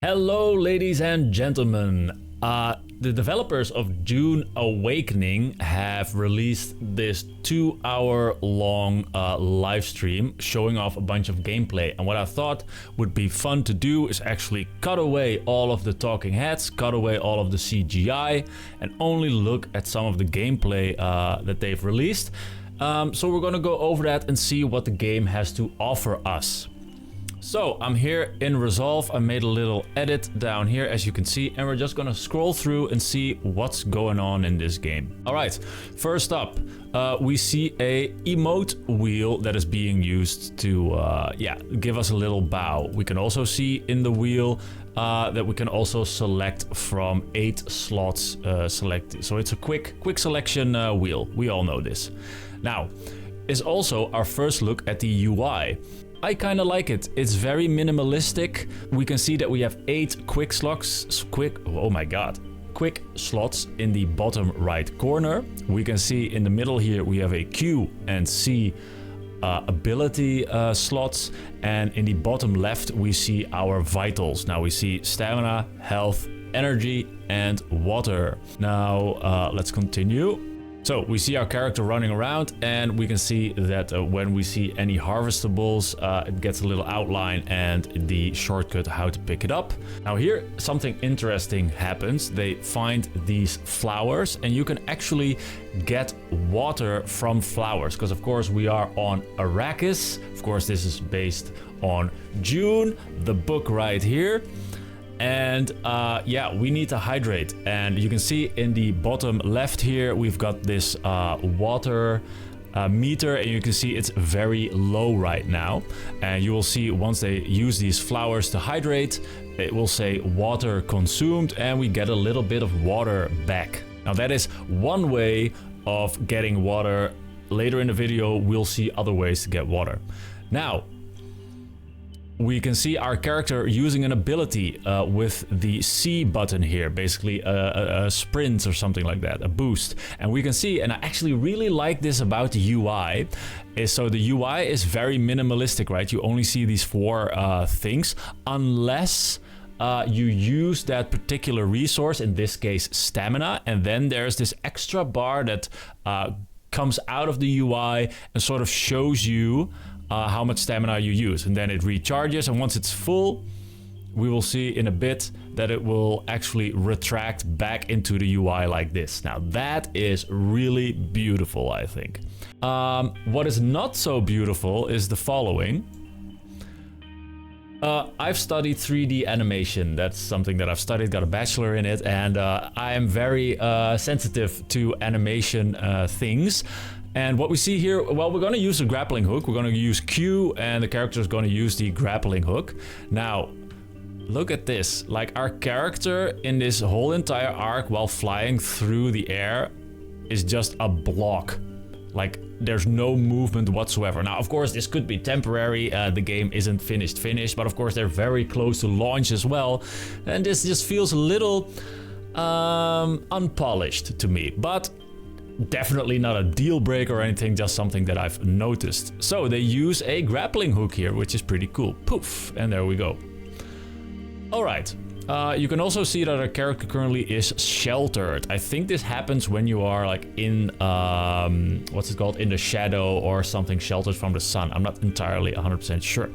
Hello, ladies and gentlemen. The developers of Dune Awakening have released this 2-hour long live stream showing off a bunch of gameplay. And what I thought would be fun to do is actually cut away all of the talking heads, cut away all of the CGI, and only look at some of the gameplay that they've released. So we're gonna go over that and see what the game has to offer us. So I'm here in Resolve. I made a little edit down here, as you can see, and we're just gonna scroll through and see what's going on in this game. All right, first up, we see a emote wheel that is being used to, give us a little bow. We can also see in the wheel that we can also select from 8 slots selected. So it's a quick selection wheel. We all know this. Now, is also our first look at the UI. I kind of like it. It's very minimalistic. We can see that we have 8 quick slots. Quick slots in the bottom right corner. We can see in the middle here we have a Q and C ability slots, and in the bottom left we see our vitals. Now we see stamina, health, energy, and water. Now let's continue. So we see our character running around, and we can see that when we see any harvestables, it gets a little outline and the shortcut how to pick it up. Now here something interesting happens. They find these flowers, and you can actually get water from flowers, because of course we are on Arrakis. Of course this is based on Dune, the book right here. And we need to hydrate, and you can see in the bottom left here we've got this water meter, and you can see it's very low right now. And you will see once they use these flowers to hydrate, it will say water consumed, and we get a little bit of water back. Now that is one way of getting water. Later in the video we'll see other ways to get water. Now we can see our character using an ability with the C button here, basically a sprint or something like that, a boost. And we can see, and I actually really like this about the UI, is so the UI is very minimalistic, right? You only see these 4 things, unless you use that particular resource, in this case stamina, and then there's this extra bar that comes out of the UI and sort of shows you how much stamina you use, and then it recharges, and once it's full we will see in a bit that it will actually retract back into the UI like this. Now that is really beautiful, I think. What is not so beautiful is the following. I've studied 3D animation. That's something that I've studied, got a bachelor in it, and I am very sensitive to animation things. And what we see here, well, we're going to use a grappling hook. We're going to use Q, and the character is going to use the grappling hook. Now, look at this. Like, our character in this whole entire arc while flying through the air is just a block. Like, there's no movement whatsoever. Now, of course, this could be temporary. The game isn't finished, but of course, they're very close to launch as well. And this just feels a little unpolished to me. But definitely not a deal breaker or anything, just something that I've noticed. So they use a grappling hook here, which is pretty cool. Poof, and there we go. All right. You can also see that our character currently is sheltered. I think this happens when you are like in, what's it called? In the shadow or something, sheltered from the sun. I'm not entirely 100% sure.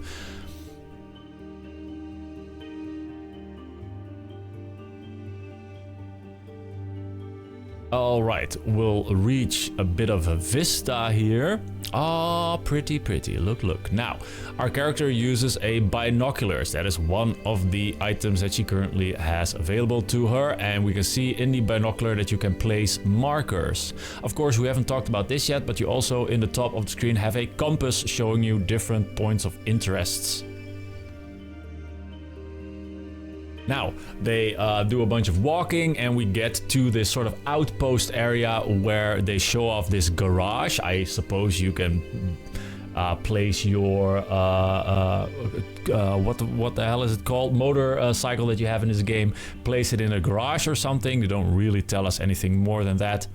All right, we'll reach a bit of a vista here. Ah, pretty. Look. Now, our character uses a binoculars. That is one of the items that she currently has available to her. And we can see in the binocular that you can place markers. Of course, we haven't talked about this yet, but you also in the top of the screen have a compass showing you different points of interests. Now, they do a bunch of walking, and we get to this sort of outpost area where they show off this garage. I suppose you can place your, what the hell is it called? Motorcycle that you have in this game. Place it in a garage or something. They don't really tell us anything more than that.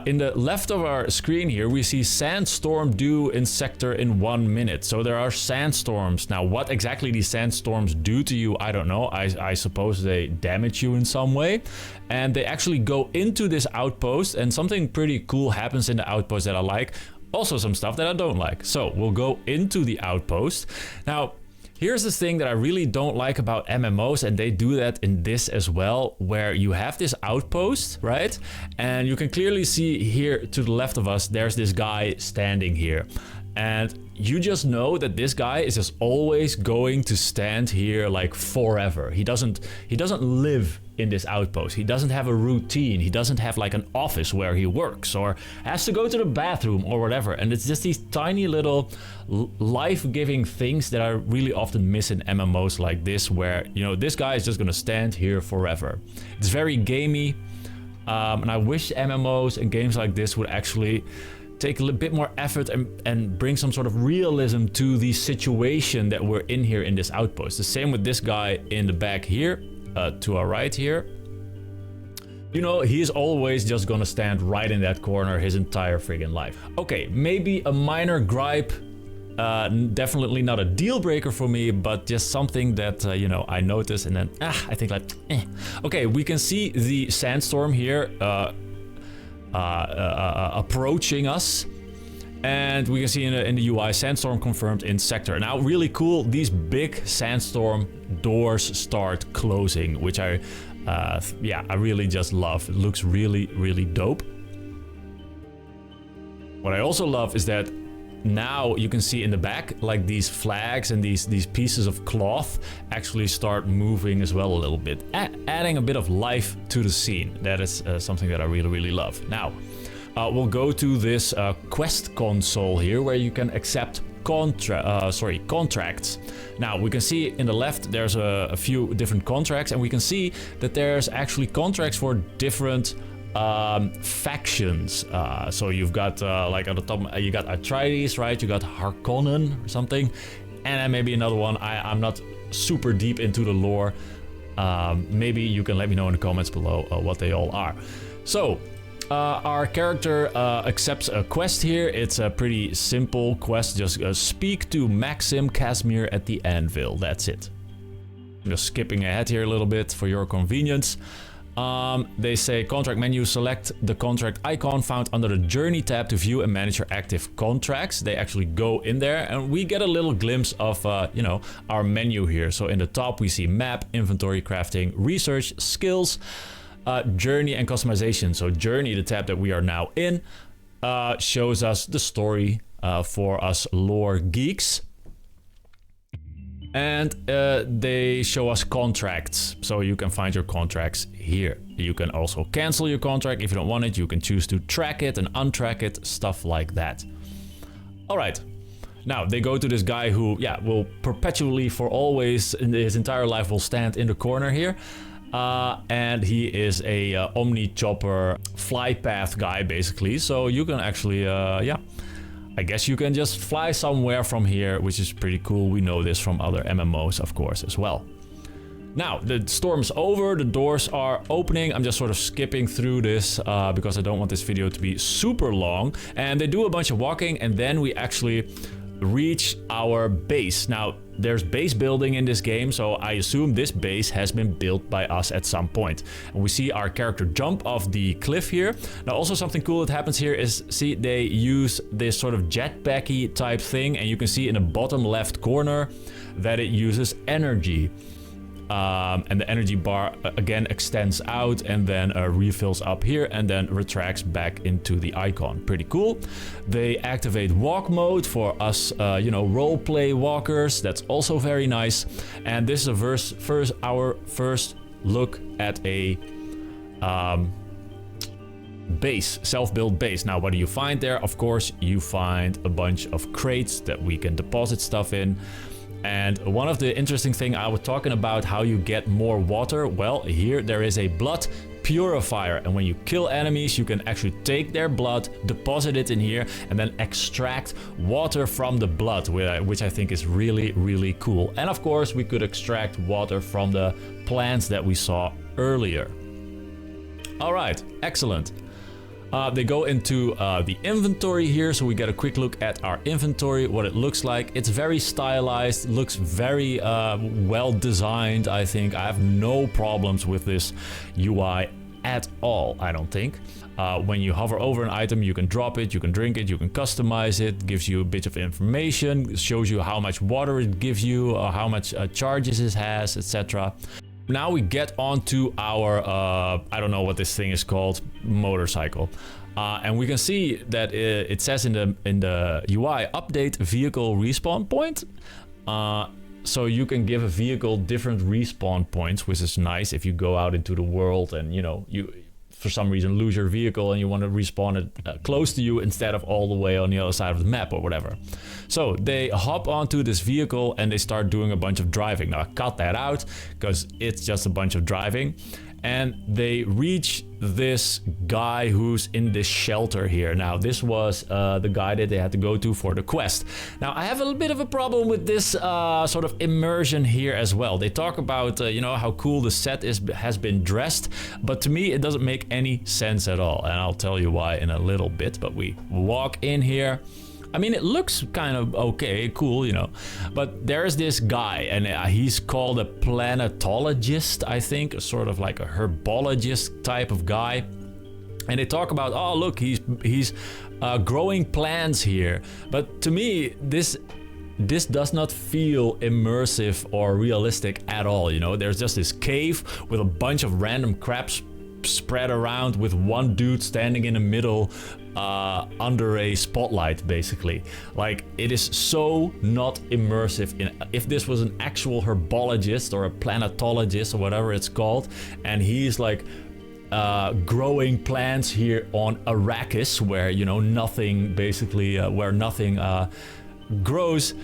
In the left of our screen here, we see sandstorm due in sector in 1 minute. So there are sandstorms. Now, what exactly these sandstorms do to you, I don't know. I suppose they damage you in some way. And they actually go into this outpost, and something pretty cool happens in the outpost that I like. Also some stuff that I don't like. So we'll go into the outpost. Now, here's the thing that I really don't like about MMOs, and they do that in this as well, where you have this outpost, right? And you can clearly see here to the left of us, there's this guy standing here. And you just know that this guy is just always going to stand here like forever. He doesn't live in this outpost. He doesn't have a routine. He doesn't have like an office where he works or has to go to the bathroom or whatever. And it's just these tiny little life-giving things that I really often miss in MMOs like this, where, you know, this guy is just gonna stand here forever. It's very gamey, and I wish MMOs and games like this would actually take a little bit more effort and bring some sort of realism to the situation that we're in here in this outpost. The same with this guy in the back here, to our right here. You know, he's always just gonna stand right in that corner his entire friggin' life. Okay, maybe a minor gripe, definitely not a deal breaker for me, but just something that, you know, I noticed and then, I think like, Okay, we can see the sandstorm here, approaching us, and we can see in the UI sandstorm confirmed in sector. Now, really cool, these big sandstorm doors start closing, which I really just love. It looks really, really dope. What I also love is that now you can see in the back, like these flags and these pieces of cloth actually start moving as well a little bit, adding a bit of life to the scene. That is something that I really, really love. Now, we'll go to this quest console here, where you can accept contracts. Now, we can see in the left, there's a few different contracts, and we can see that there's actually contracts for different factions. So you've got like at the top, you got Atreides, right? You got Harkonnen or something, and then maybe another one. I'm not super deep into the lore. Maybe you can let me know in the comments below what they all are. So our character accepts a quest here. It's a pretty simple quest. Just speak to Maxim Casimir at the anvil. That's it. I'm just skipping ahead here a little bit for your convenience. They say contract menu, select the contract icon found under the journey tab to view and manage your active contracts. They actually go in there and we get a little glimpse of, you know, our menu here. So in the top we see map, inventory, crafting, research, skills, journey and customization. So journey, the tab that we are now in, shows us the story for us lore geeks. And they show us contracts, so you can find your contracts here. You can also cancel your contract if you don't want it. You can choose to track it and untrack it, stuff like that. All right. Now, they go to this guy who, yeah, will perpetually, for always, in his entire life, will stand in the corner here. And he is a Omnicopter fly path guy, basically. So you can actually, yeah, I guess you can just fly somewhere from here, which is pretty cool. We know this from other MMOs, of course, as well. Now, the storm's over, the doors are opening. I'm just sort of skipping through this because I don't want this video to be super long. And they do a bunch of walking, and then we actually reach our base. Now, there's base building in this game, so I assume this base has been built by us at some point. And we see our character jump off the cliff here. Now, also something cool that happens here is, see, they use this sort of jetpacky type thing, and you can see in the bottom left corner that it uses energy. And the energy bar again extends out and then refills up here and then retracts back into the icon. Pretty cool. They activate walk mode for us, you know, role play walkers. That's also very nice. And this is our first look at a base, self-built base. Now, what do you find there? Of course, you find a bunch of crates that we can deposit stuff in. And one of the interesting things I was talking about, how you get more water. Well, here there is a blood purifier, and when you kill enemies, you can actually take their blood, deposit it in here, and then extract water from the blood, which I think is really, really cool. And of course, we could extract water from the plants that we saw earlier. All right, excellent. They go into the inventory here, so we get a quick look at our inventory, what it looks like. It's very stylized, looks very well designed, I think. I have no problems with this UI at all, I don't think. When you hover over an item, you can drop it, you can drink it, you can customize it, gives you a bit of information, it shows you how much water it gives you, how much charges it has, etc. Now we get onto our, I don't know what this thing is called, motorcycle. And we can see that it says in the UI, update vehicle respawn point. So you can give a vehicle different respawn points, which is nice if you go out into the world and, you know, you for some reason lose your vehicle and you want to respawn it close to you instead of all the way on the other side of the map or whatever. So they hop onto this vehicle and they start doing a bunch of driving. Now I cut that out because it's just a bunch of driving. And they reach this guy who's in this shelter here. Now, this was the guy that they had to go to for the quest. Now, I have a little bit of a problem with this sort of immersion here as well. They talk about, you know, how cool the set has been dressed, but to me, it doesn't make any sense at all. And I'll tell you why in a little bit, but we walk in here. I mean, it looks kind of okay, cool, you know, but there's this guy and he's called a planetologist, I think, sort of like a herbologist type of guy. And they talk about, oh, look, he's growing plants here. But to me, this does not feel immersive or realistic at all, you know. There's just this cave with a bunch of random crap spread around with one dude standing in the middle under a spotlight, basically. Like, it is so not immersive. If this was an actual herbologist or a planetologist or whatever it's called, and he's like growing plants here on Arrakis, where, you know, nothing basically where nothing grows,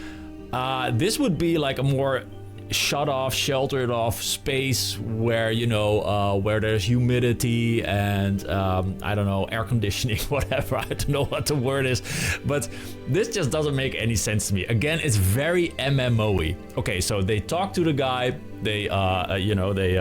this would be like a more shut off, sheltered off space where, you know, where there's humidity and I don't know, air conditioning, whatever. I don't know what the word is, but this just doesn't make any sense to me. Again, it's very MMO-y. Okay, so they talk to the guy, they you know, they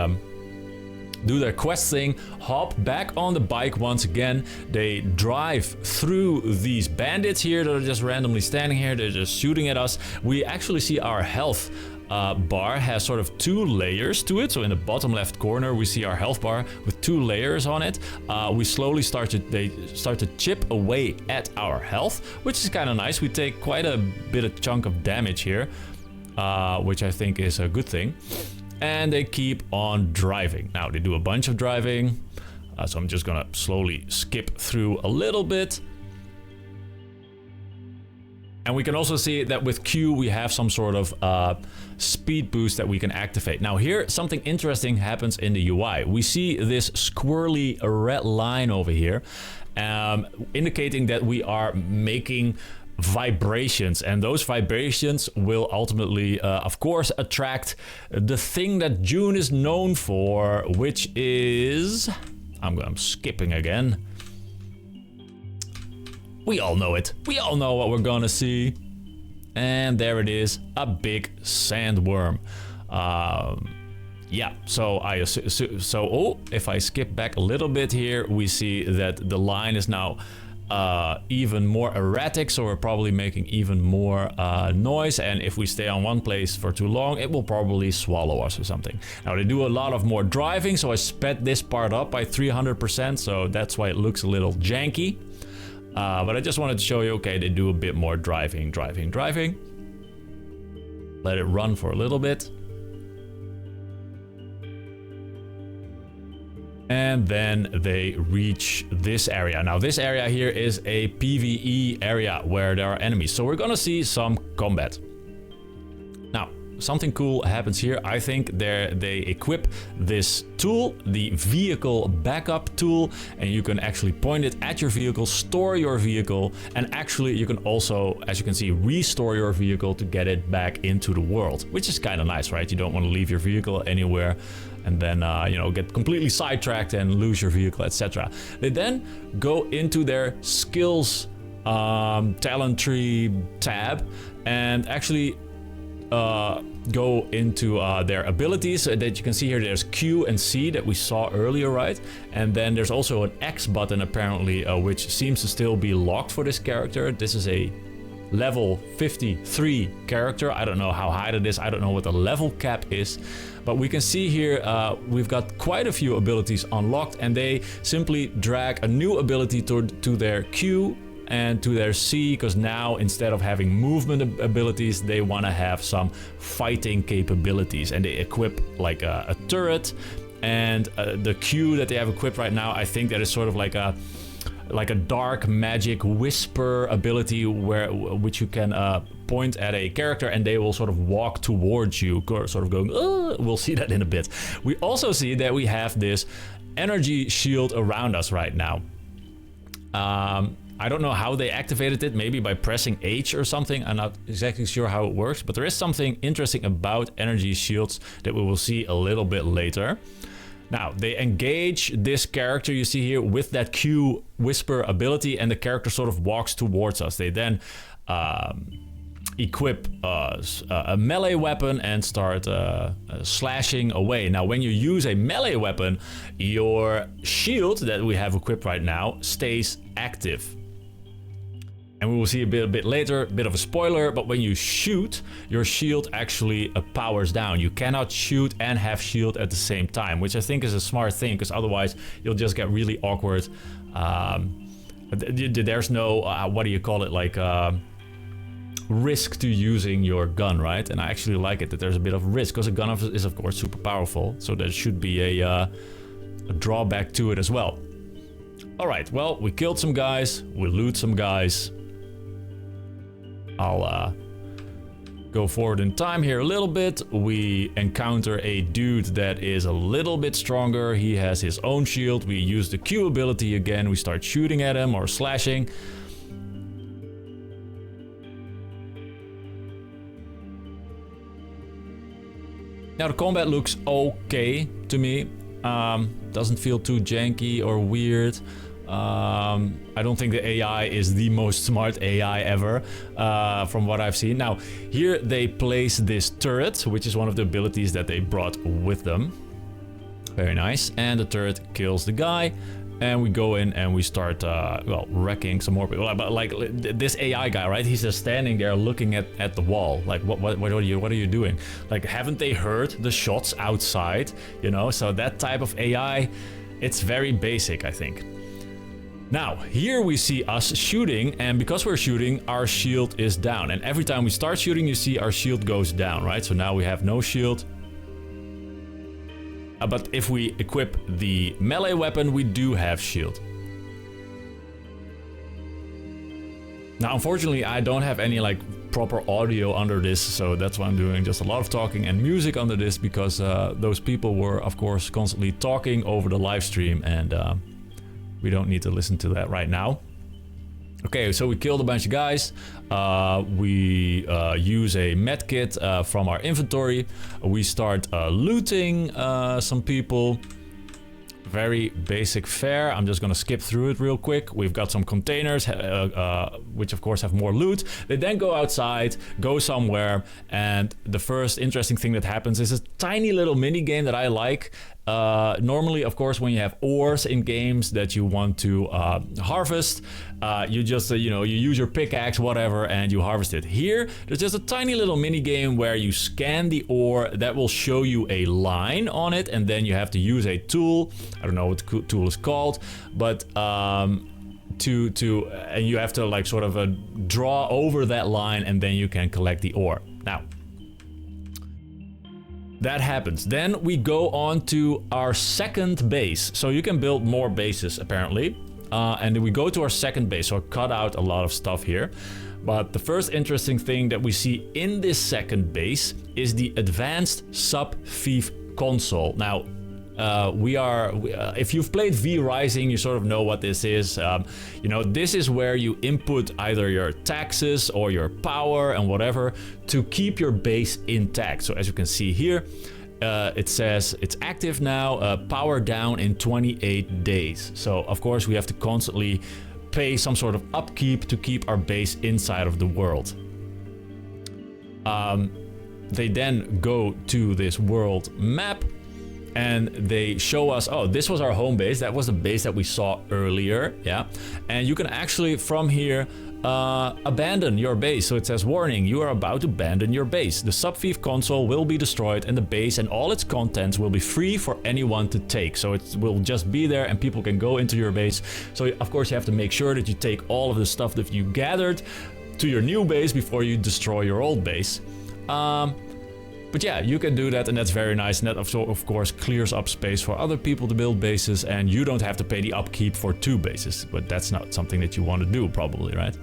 do their quest thing, hop back on the bike once again. They drive through these bandits here that are just randomly standing here. They're just shooting at us. We actually see our health bar has sort of two layers to it. So in the bottom left corner, we see our health bar with two layers on it. We slowly they start to chip away at our health, which is kind of nice. We take quite a bit of chunk of damage here, which I think is a good thing. And they keep on driving. Now they do a bunch of driving. So I'm just gonna slowly skip through a little bit. And we can also see that with Q, we have some sort of speed boost that we can activate. Now here, something interesting happens in the UI. We see this squirrely red line over here, indicating that we are making vibrations, and those vibrations will ultimately, of course, attract the thing that Dune is known for, which is... I'm skipping again. We all know it. We all know what we're gonna see. And there it is, a big sandworm. Yeah, so if I skip back a little bit here, we see that the line is now even more erratic, so we're probably making even more noise, and if we stay on one place for too long, it will probably swallow us or something. Now they do a lot of more driving, so I sped this part up by 300%, so that's why it looks a little janky. But I just wanted to show you, okay, they do a bit more driving. Let it run for a little bit. And then they reach this area. Now this area here is a PvE area where there are enemies. So we're gonna see some combat. Now, something cool happens here. I think they equip this tool, the vehicle backup tool, and you can actually point it at your vehicle, store your vehicle, and actually you can also, as you can see, restore your vehicle to get it back into the world, which is kind of nice, right? You don't want to leave your vehicle anywhere and then, you know, get completely sidetracked and lose your vehicle, etc. They then go into their skills talent tree tab and actually go into their abilities that you can see here. There's Q and C that we saw earlier, right? And then there's also an X button apparently, which seems to still be locked for this character. This is a level 53 character. I don't know how high that is. I don't know what the level cap is, but we can see here we've got quite a few abilities unlocked, and they simply drag a new ability to their Q and to their C, because now instead of having movement abilities, they want to have some fighting capabilities, and they equip like a turret. And the Q that they have equipped right now, I think that is sort of like a dark magic whisper ability which you can point at a character and they will sort of walk towards you, sort of going, we'll see that in a bit. We also see that we have this energy shield around us right now. I don't know how they activated it, maybe by pressing H or something. I'm not exactly sure how it works, but there is something interesting about energy shields that we will see a little bit later. Now, they engage this character you see here with that Q whisper ability, and the character sort of walks towards us. They then equip a melee weapon and start slashing away. Now, when you use a melee weapon, your shield that we have equipped right now stays active. And we will see a bit later, a bit of a spoiler, but when you shoot, your shield actually powers down. You cannot shoot and have shield at the same time, which I think is a smart thing, because otherwise you'll just get really awkward. There's no, what do you call it, like risk to using your gun, right? And I actually like it that there's a bit of risk, because a gun is of course super powerful, so there should be a drawback to it as well. All right, well, we killed some guys, we loot some guys. I'll go forward in time here a little bit. We encounter a dude that is a little bit stronger. He has his own shield. We use the Q ability again. We start shooting at him or slashing. Now the combat looks okay to me. Doesn't feel too janky or weird. I don't think the AI is the most smart AI ever, from what I've seen. Now, here they place this turret, which is one of the abilities that they brought with them. Very nice. And the turret kills the guy. And we go in and we start, well, wrecking some more people. But like this AI guy, right? He's just standing there looking at the wall. Like, what are you doing? Like, haven't they heard the shots outside? You know, so that type of AI, it's very basic, I think. Now, here we see us shooting, and because we're shooting, our shield is down. And every time we start shooting, you see our shield goes down, right? So now we have no shield. But if we equip the melee weapon, we do have shield. Now, unfortunately, I don't have any like proper audio under this, so that's why I'm doing just a lot of talking and music under this, because those people were, of course, constantly talking over the live stream, and we don't need to listen to that right now. Okay, so we killed a bunch of guys. We use a medkit from our inventory. We start looting some people. Very basic fare. I'm just gonna skip through it real quick. We've got some containers, which of course have more loot. They then go outside, go somewhere, and the first interesting thing that happens is a tiny little mini game that I like. Normally, of course, when you have ores in games that you want to harvest, you just, you use your pickaxe, whatever, and you harvest it. Here, there's just a tiny little mini game where you scan the ore that will show you a line on it, and then you have to use a tool. I don't know what the tool is called, but and you have to like sort of draw over that line, and then you can collect the ore. Now, that happens. Then we go on to our second base. So you can build more bases apparently. And then we go to our second base. So I cut out a lot of stuff here. But the first interesting thing that we see in this second base is the advanced sub-Fief console. Now, if you've played V Rising, you sort of know what this is. This is where you input either your taxes or your power and whatever to keep your base intact. So as you can see here, it says it's active now, power down in 28 days. So of course we have to constantly pay some sort of upkeep to keep our base inside of the world. They then go to this world map and they show us, oh, this was our home base. That was the base that we saw earlier, yeah. And you can actually from here abandon your base. So it says, warning, you are about to abandon your base. The sub-Fief console will be destroyed and the base and all its contents will be free for anyone to take. So it will just be there and people can go into your base. So of course you have to make sure that you take all of the stuff that you gathered to your new base before you destroy your old base. But yeah, you can do that and that's very nice. And that of course clears up space for other people to build bases and you don't have to pay the upkeep for 2 bases. But that's not something that you want to do probably, right?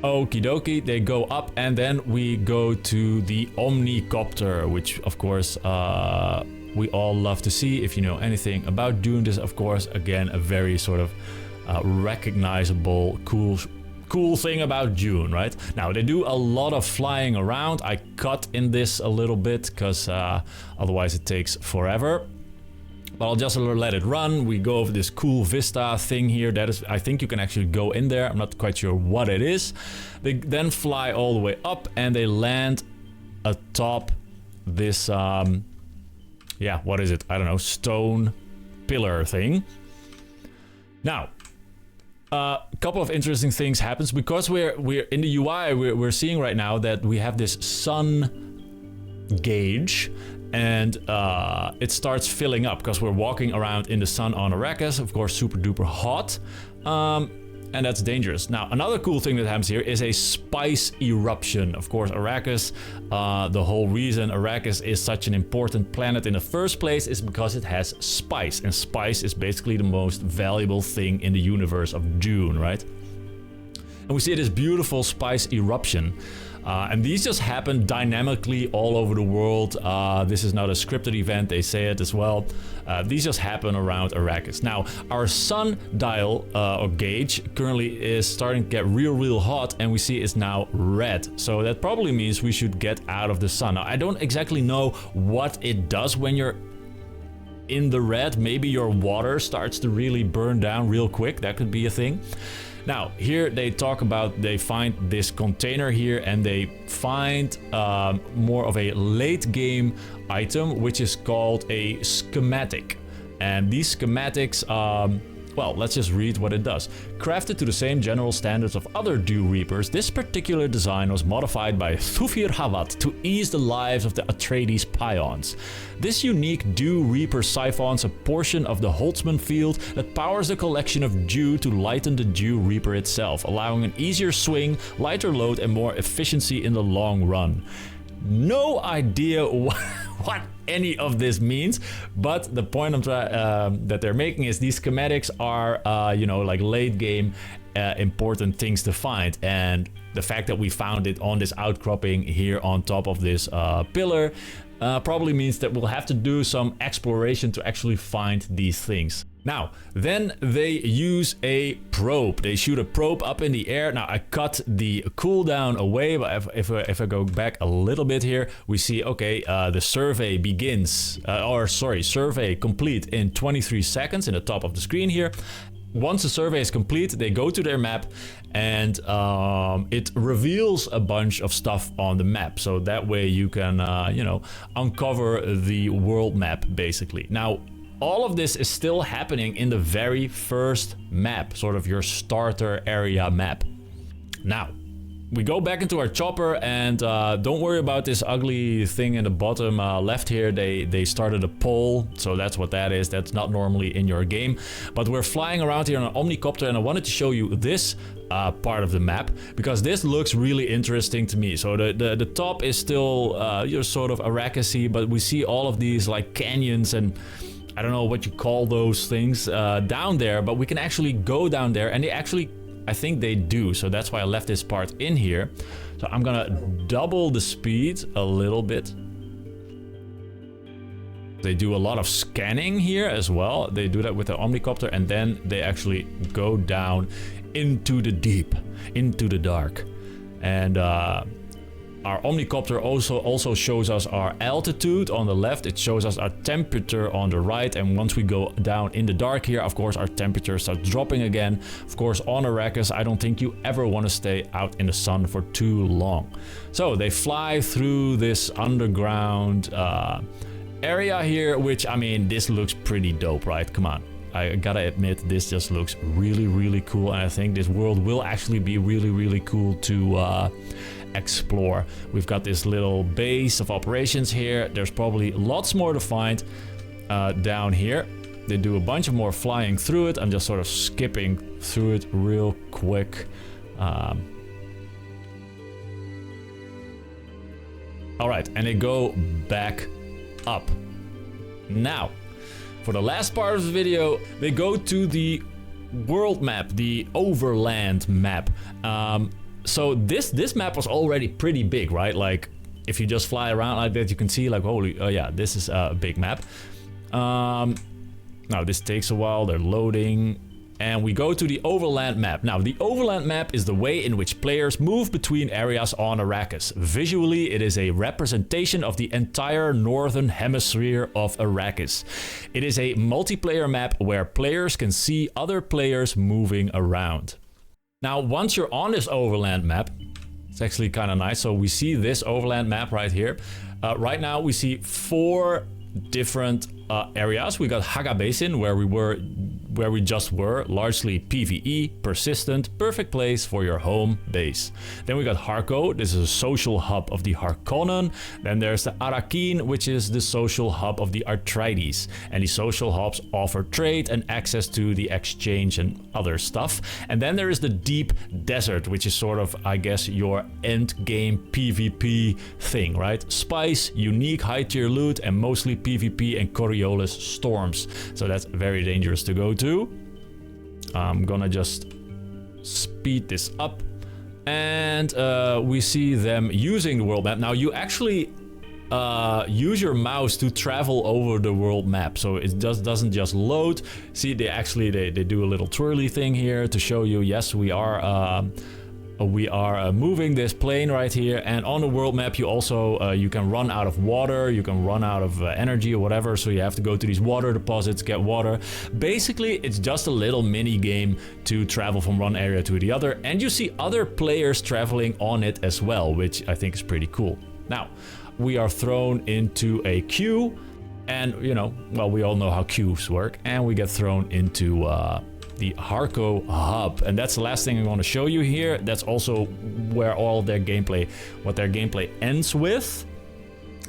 Okie dokie, they go up and then we go to the Omnicopter, which of course we all love to see. If you know anything about Dune, this is of course again a very sort of recognizable, cool thing about Dune, right? Now they do a lot of flying around. I cut in this a little bit because otherwise it takes forever. But I'll just let it run. We go over this cool vista thing here. That is, I think you can actually go in there. I'm not quite sure what it is. They then fly all the way up and they land atop this, yeah, what is it? I don't know, stone pillar thing. Now, a couple of interesting things happens because we're in the UI. We're seeing right now that we have this sun gauge, and it starts filling up because we're walking around in the sun on Arrakis. Of course, super duper hot, and that's dangerous. Now, another cool thing that happens here is a spice eruption. Of course, Arrakis, the whole reason Arrakis is such an important planet in the first place is because it has spice, and spice is basically the most valuable thing in the universe of Dune, right? And we see this beautiful spice eruption. And these just happen dynamically all over the world. This is not a scripted event, they say it as well. These just happen around Arrakis. Now, our sun dial or gauge currently is starting to get real hot, and we see it's now red. So that probably means we should get out of the sun. Now, I don't exactly know what it does when you're in the red. Maybe your water starts to really burn down real quick. That could be a thing. Now, here they talk about, they find this container here and they find more of a late game item, which is called a schematic. And these schematics, well, let's just read what it does. Crafted to the same general standards of other Dew Reapers, this particular design was modified by Thufir Hawat to ease the lives of the Atreides Pions. This unique Dew Reaper siphons a portion of the Holtzman field that powers the collection of dew to lighten the Dew Reaper itself, allowing an easier swing, lighter load, and more efficiency in the long run. No idea what any of this means, but the point that they're making is these schematics are, you know, like late game important things to find, and the fact that we found it on this outcropping here on top of this pillar probably means that we'll have to do some exploration to actually find these things. Now, then they use a probe. They shoot a probe up in the air. Now, I cut the cooldown away, but if I go back a little bit here, we see, okay, the survey begins, survey complete in 23 seconds in the top of the screen here. Once the survey is complete, they go to their map and it reveals a bunch of stuff on the map. So that way you can, you know, uncover the world map, basically. Now, all of this is still happening in the very first map, sort of your starter area map. Now, we go back into our chopper and don't worry about this ugly thing in the bottom left here. They started a poll, so that's what that is. That's not normally in your game. But we're flying around here on an Omnicopter, and I wanted to show you this part of the map because this looks really interesting to me. So the top is still you're sort of Arrakis-y, but we see all of these like canyons and I don't know what you call those things down there, but we can actually go down there, and they actually, I think they do, so that's why I left this part in here. So I'm gonna double the speed a little bit. They do a lot of scanning here as well. They do that with the Omnicopter, and then they actually go down into the deep, into the dark. And Our Omnicopter also shows us our altitude on the left. It shows us our temperature on the right. And once we go down in the dark here, of course, our temperature starts dropping again. Of course, on Arrakis, I don't think you ever want to stay out in the sun for too long. So they fly through this underground area here, which, I mean, this looks pretty dope, right? Come on. I gotta admit, this just looks really, really cool. And I think this world will actually be really, really cool to explore. We've got this little base of operations here. There's probably lots more to find down here. They do a bunch of more flying through it. I'm just sort of skipping through it real quick. All right, and they go back up. Now, for the last part of the video, they go to the world map, the Overland Map. So this map was already pretty big, right? Like, if you just fly around like that, you can see like, holy, oh yeah, this is a big map. Now this takes a while, they're loading. And we go to the Overland Map. Now, the Overland Map is the way in which players move between areas on Arrakis. Visually, it is a representation of the entire northern hemisphere of Arrakis. It is a multiplayer map where players can see other players moving around. Now, once you're on this Overland Map, it's actually kind of nice. So we see this Overland Map right here. Right now, we see 4 different areas. We got Haga Basin, where we just were, largely PvE, persistent, perfect place for your home base. Then we got Harko, this is a social hub of the Harkonnen. Then there's the Arrakeen, which is the social hub of the Atreides. And the social hubs offer trade and access to the exchange and other stuff. And then there is the Deep Desert, which is sort of, I guess, your end game PvP thing, right? Spice, unique high tier loot, and mostly PvP and Coriolis storms. So that's very dangerous to go to. I'm gonna just speed this up, and we see them using the world map. Now you actually use your mouse to travel over the world map, so it doesn't just load. See, they do a little twirly thing here to show you, yes, we are moving this plane right here. And on the world map, you also you can run out of water, you can run out of energy or whatever, so you have to go to these water deposits, get water. Basically, it's just a little mini game to travel from one area to the other, and you see other players traveling on it as well, which I think is pretty cool. Now, we are thrown into a queue, and, you know, well, we all know how queues work, and we get thrown into the Harko hub, and that's the last thing I want to show you here. That's also where all their gameplay, what their gameplay ends with.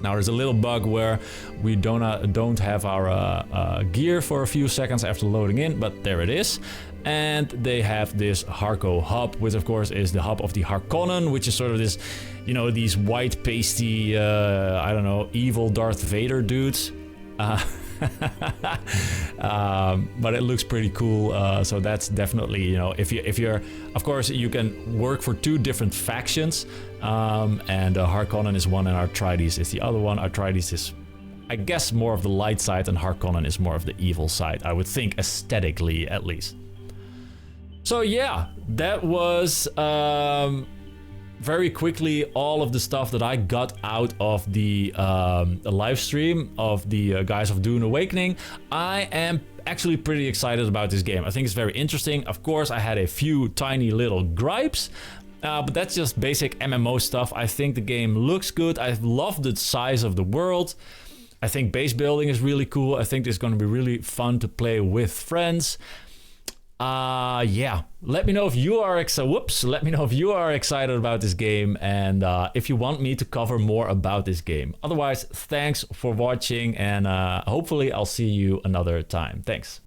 Now there's a little bug where we don't have our gear for a few seconds after loading in, but there it is. And they have this Harko hub, which of course is the hub of the Harkonnen, which is sort of this, you know, these white pasty, I don't know, evil Darth Vader dudes. But it looks pretty cool, so that's definitely, you know, if you're, of course, you can work for 2 different factions, and Harkonnen is one and Atreides is the other one. Atreides is, I guess, more of the light side, and Harkonnen is more of the evil side, I would think, aesthetically at least. So yeah, that was very quickly all of the stuff that I got out of the live stream of the guys of Dune Awakening. I am actually pretty excited about this game. I think it's very interesting. Of course, I had a few tiny little gripes, but that's just basic MMO stuff. I think the game looks good. I love the size of the world. I think base building is really cool. I think it's going to be really fun to play with friends. Yeah, let me know if you are let me know if you are excited about this game, and if you want me to cover more about this game. Otherwise, thanks for watching, and hopefully I'll see you another time. Thanks.